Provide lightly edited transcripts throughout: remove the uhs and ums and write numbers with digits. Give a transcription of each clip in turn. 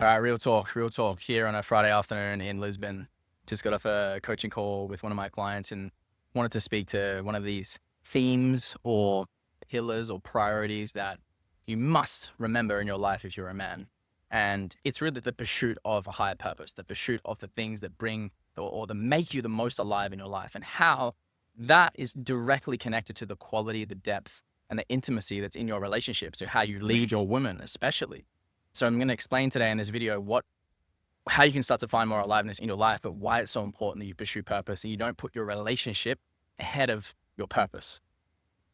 All right, real talk here on a Friday afternoon in Lisbon. Just got off a coaching call with one of my clients and wanted to speak to one of these themes or pillars or priorities that you must remember in your life if you're a man. And it's really the pursuit of a higher purpose, the pursuit of the things that bring or that make you the most alive in your life, and how that is directly connected to the quality, the depth, and the intimacy that's in your relationship. So how you lead your women, especially. So I'm going to explain today in this video how you can start to find more aliveness in your life, but why it's so important that you pursue purpose and you don't put your relationship ahead of your purpose.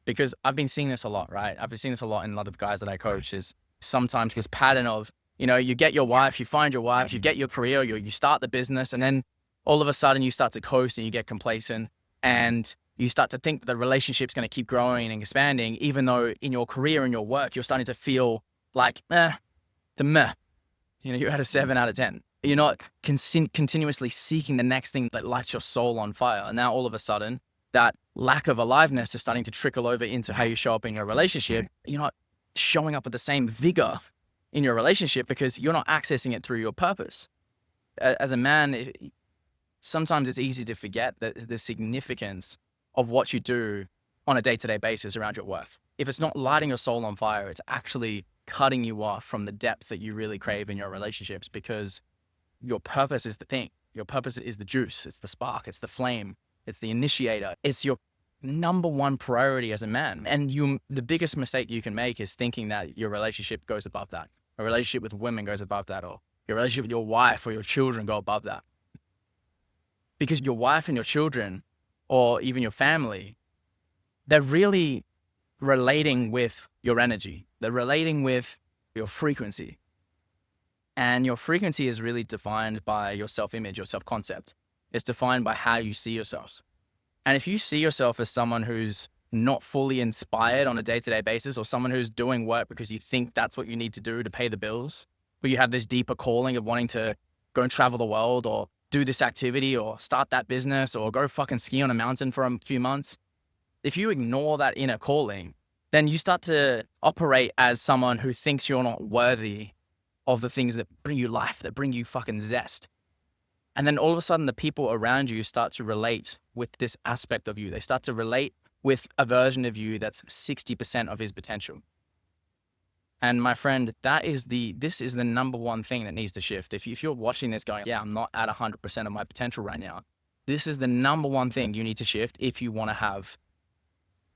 Because I've been seeing this a lot, right? I've been seeing this a lot in a lot of guys that I coach, is sometimes this pattern of, you get your wife, you find your wife, you get your career, you start the business, and then all of a sudden you start to coast and you get complacent and you start to think that the relationship's going to keep growing and expanding, even though in your career and your work, you're starting to feel like, meh. You're at a 7 out of 10. You're not continuously seeking the next thing that lights your soul on fire. And now all of a sudden, that lack of aliveness is starting to trickle over into how you show up in your relationship. You're not showing up with the same vigor in your relationship because you're not accessing it through your purpose. As a man, sometimes it's easy to forget the significance of what you do on a day-to-day basis around your work. If it's not lighting your soul on fire, it's actually cutting you off from the depth that you really crave in your relationships, because your purpose is the thing. Your purpose is the juice. It's the spark. It's the flame. It's the initiator. It's your number one priority as a man. And the biggest mistake you can make is thinking that your relationship goes above that. A relationship with women goes above that, or your relationship with your wife or your children go above that. Because your wife and your children, or even your family, they're really relating with your energy. They're relating with your frequency. And your frequency is really defined by your self-image, your self-concept. It's defined by how you see yourself. And if you see yourself as someone who's not fully inspired on a day-to-day basis, or someone who's doing work because you think that's what you need to do to pay the bills, but you have this deeper calling of wanting to go and travel the world, or do this activity, or start that business, or go fucking ski on a mountain for a few months, if you ignore that inner calling, then you start to operate as someone who thinks you're not worthy of the things that bring you life, that bring you fucking zest. And then all of a sudden, the people around you start to relate with this aspect of you. They start to relate with a version of you that's 60% of his potential. And my friend, this is the number one thing that needs to shift. If you're watching this going, yeah, I'm not at 100% of my potential right now, this is the number one thing you need to shift if you want to have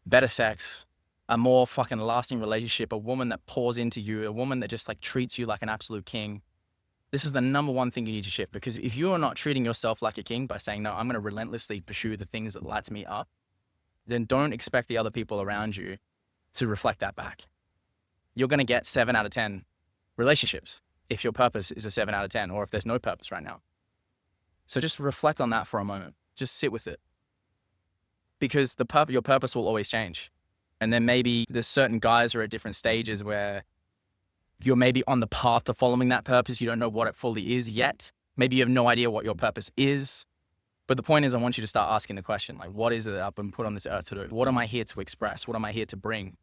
better sex, a more fucking lasting relationship, a woman that pours into you, a woman that just like treats you like an absolute king. This is the number one thing you need to shift, because if you are not treating yourself like a king by saying, no, I'm going to relentlessly pursue the things that lights me up, then don't expect the other people around you to reflect that back. You're going to get 7 out of 10 relationships if your purpose is a 7 out of 10, or if there's no purpose right now. So just reflect on that for a moment. Just sit with it. Because your purpose will always change. And then maybe there's certain guys who are at different stages where you're maybe on the path to following that purpose. You don't know what it fully is yet. Maybe you have no idea what your purpose is. But the point is, I want you to start asking the question, like, what is it that I've been put on this earth to do? What am I here to express? What am I here to bring?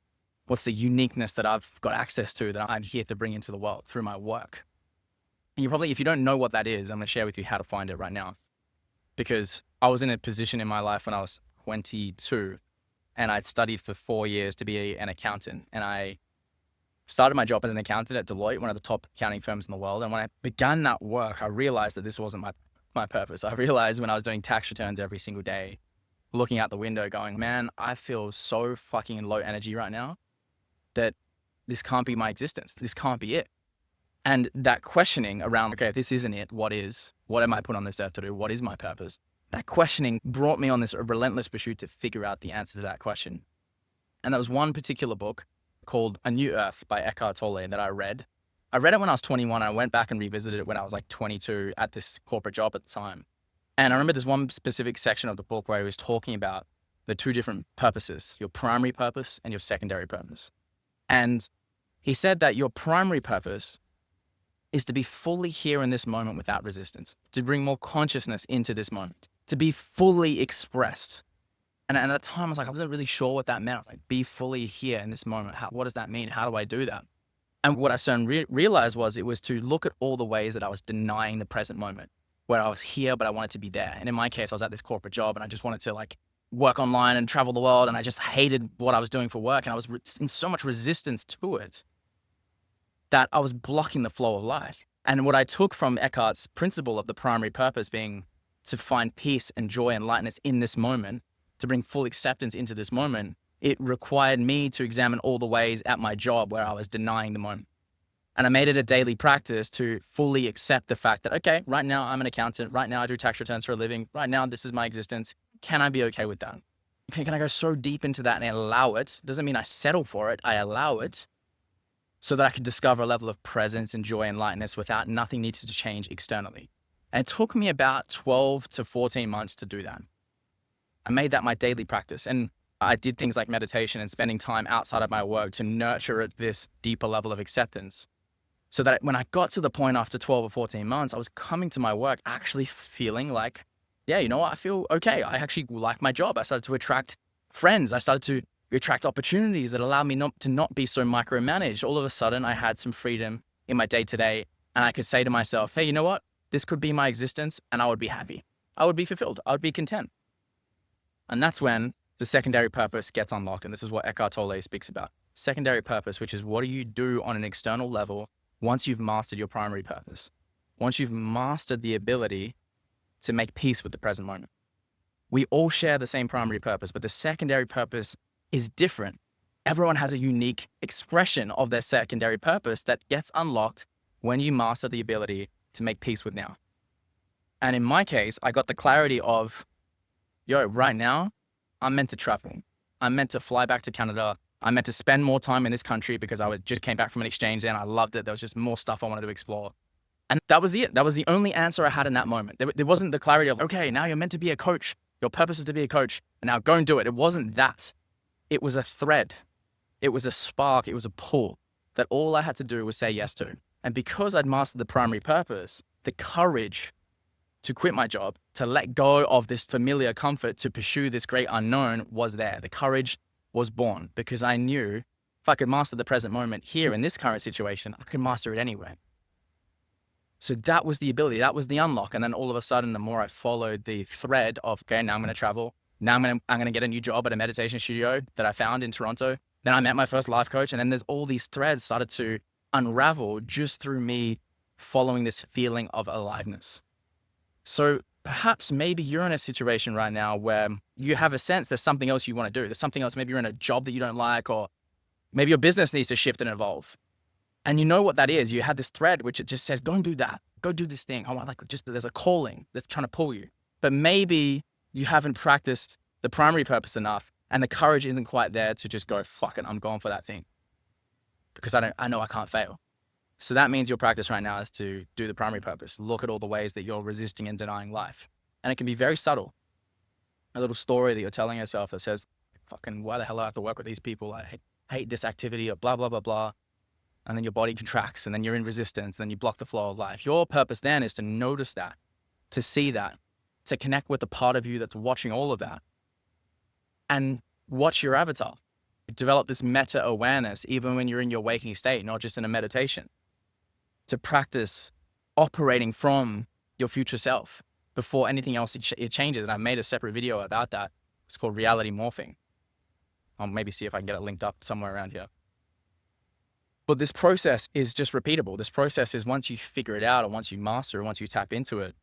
What's the uniqueness that I've got access to that I'm here to bring into the world through my work? And if you don't know what that is, I'm going to share with you how to find it right now. Because I was in a position in my life when I was 22, and I'd studied for 4 years to be an accountant. And I started my job as an accountant at Deloitte, one of the top accounting firms in the world. And when I began that work, I realized that this wasn't my purpose. I realized when I was doing tax returns every single day, looking out the window going, man, I feel so fucking low energy right now that this can't be my existence. This can't be it. And that questioning around, okay, if this isn't it, what is? What am I put on this earth to do? What is my purpose? That questioning brought me on this relentless pursuit to figure out the answer to that question. And there was one particular book called A New Earth by Eckhart Tolle that I read. I read it when I was 21. And I went back and revisited it when I was like 22 at this corporate job at the time. And I remember there's one specific section of the book where he was talking about the two different purposes, your primary purpose and your secondary purpose. And he said that your primary purpose is to be fully here in this moment without resistance, to bring more consciousness into this moment, to be fully expressed. And at the time, I was like, I wasn't really sure what that meant. Like, be fully here in this moment. What does that mean? How do I do that? And what I soon realized was it was to look at all the ways that I was denying the present moment, where I was here, but I wanted to be there. And in my case, I was at this corporate job and I just wanted to like work online and travel the world. And I just hated what I was doing for work. And I was in so much resistance to it that I was blocking the flow of life. And what I took from Eckhart's principle of the primary purpose being to find peace and joy and lightness in this moment, to bring full acceptance into this moment, it required me to examine all the ways at my job where I was denying the moment. And I made it a daily practice to fully accept the fact that, okay, right now I'm an accountant. Right now I do tax returns for a living. Right now, this is my existence. Can I be okay with that? Can I go so deep into that and allow it? Doesn't mean I settle for it. I allow it so that I can discover a level of presence and joy and lightness without nothing needing to change externally. And it took me about 12 to 14 months to do that. I made that my daily practice. And I did things like meditation and spending time outside of my work to nurture this deeper level of acceptance. So that when I got to the point after 12 or 14 months, I was coming to my work actually feeling like, yeah, you know what? I feel okay. I actually like my job. I started to attract friends. I started to attract opportunities that allowed me not be so micromanaged. All of a sudden, I had some freedom in my day-to-day, and I could say to myself, hey, you know what? This could be my existence, and I would be happy. I would be fulfilled. I would be content. And that's when the secondary purpose gets unlocked. And this is what Eckhart Tolle speaks about. Secondary purpose, which is what do you do on an external level once you've mastered your primary purpose? Once you've mastered the ability to make peace with the present moment. We all share the same primary purpose, but the secondary purpose is different. Everyone has a unique expression of their secondary purpose that gets unlocked when you master the ability to make peace with now. And in my case, I got the clarity of, right now, I'm meant to travel. I'm meant to fly back to Canada. I'm meant to spend more time in this country because just came back from an exchange and I loved it. There was just more stuff I wanted to explore. And that was it. That was the only answer I had in that moment. There wasn't the clarity of, okay, now you're meant to be a coach. Your purpose is to be a coach. And now go and do it. It wasn't that. It was a thread. It was a spark. It was a pull that all I had to do was say yes to. And because I'd mastered the primary purpose, the courage to quit my job, to let go of this familiar comfort, to pursue this great unknown was there. The courage was born because I knew if I could master the present moment here in this current situation, I could master it anywhere. So that was the ability, that was the unlock. And then all of a sudden, the more I followed the thread of, okay, now I'm going to travel. Now I'm going to get a new job at a meditation studio that I found in Toronto. Then I met my first life coach. And then there's all these threads started to unravel just through me following this feeling of aliveness. So perhaps maybe you're in a situation right now where you have a sense there's something else you want to do. There's something else. Maybe you're in a job that you don't like, or maybe your business needs to shift and evolve. And you know what that is. You had this thread, which it just says, go and do that. Go do this thing. There's a calling that's trying to pull you. But maybe you haven't practiced the primary purpose enough and the courage isn't quite there to just go, fuck it, I'm going for that thing. Because I know I can't fail. So that means your practice right now is to do the primary purpose. Look at all the ways that you're resisting and denying life. And it can be very subtle. A little story that you're telling yourself that says, fucking, why the hell do I have to work with these people? I hate this activity, or blah, blah, blah, blah. And then your body contracts and then you're in resistance. And then you block the flow of life. Your purpose then is to notice that, to see that, to connect with the part of you that's watching all of that and watch your avatar. Develop this meta awareness, even when you're in your waking state, not just in a meditation, to practice operating from your future self before anything else it changes. And I've made a separate video about that. It's called reality morphing. I'll maybe see if I can get it linked up somewhere around here. But this process is just repeatable. This process is once you figure it out and once you master it, once you tap into it,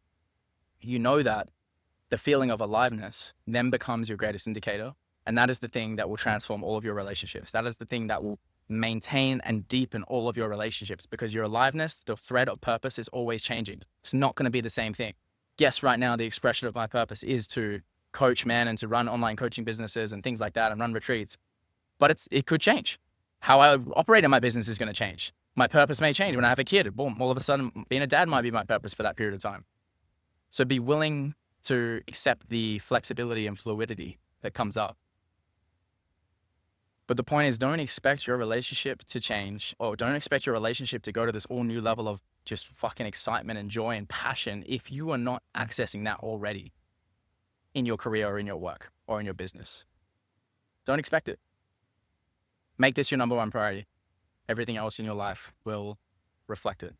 you know that the feeling of aliveness then becomes your greatest indicator. And that is the thing that will transform all of your relationships. That is the thing that will maintain and deepen all of your relationships, because your aliveness, the thread of purpose, is always changing. It's not going to be the same thing. Yes, right now, the expression of my purpose is to coach men and to run online coaching businesses and things like that and run retreats. But it could change. How I operate in my business is going to change. My purpose may change when I have a kid. Boom, all of a sudden, being a dad might be my purpose for that period of time. So be willing to accept the flexibility and fluidity that comes up. But the point is, don't expect your relationship to change, or don't expect your relationship to go to this all new level of just fucking excitement and joy and passion if you are not accessing that already in your career or in your work or in your business. Don't expect it. Make this your number one priority. everything else in your life will reflect it.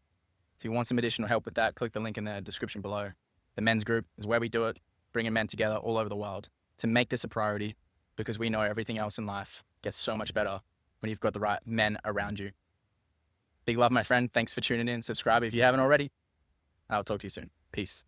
If you want some additional help with that, click the link in the description below. The men's group is where we do it, bringing men together all over the world to make this a priority, because we know everything else in life gets so much better when you've got the right men around you. Big love, my friend. Thanks for tuning in. Subscribe if you haven't already. I'll talk to you soon. Peace.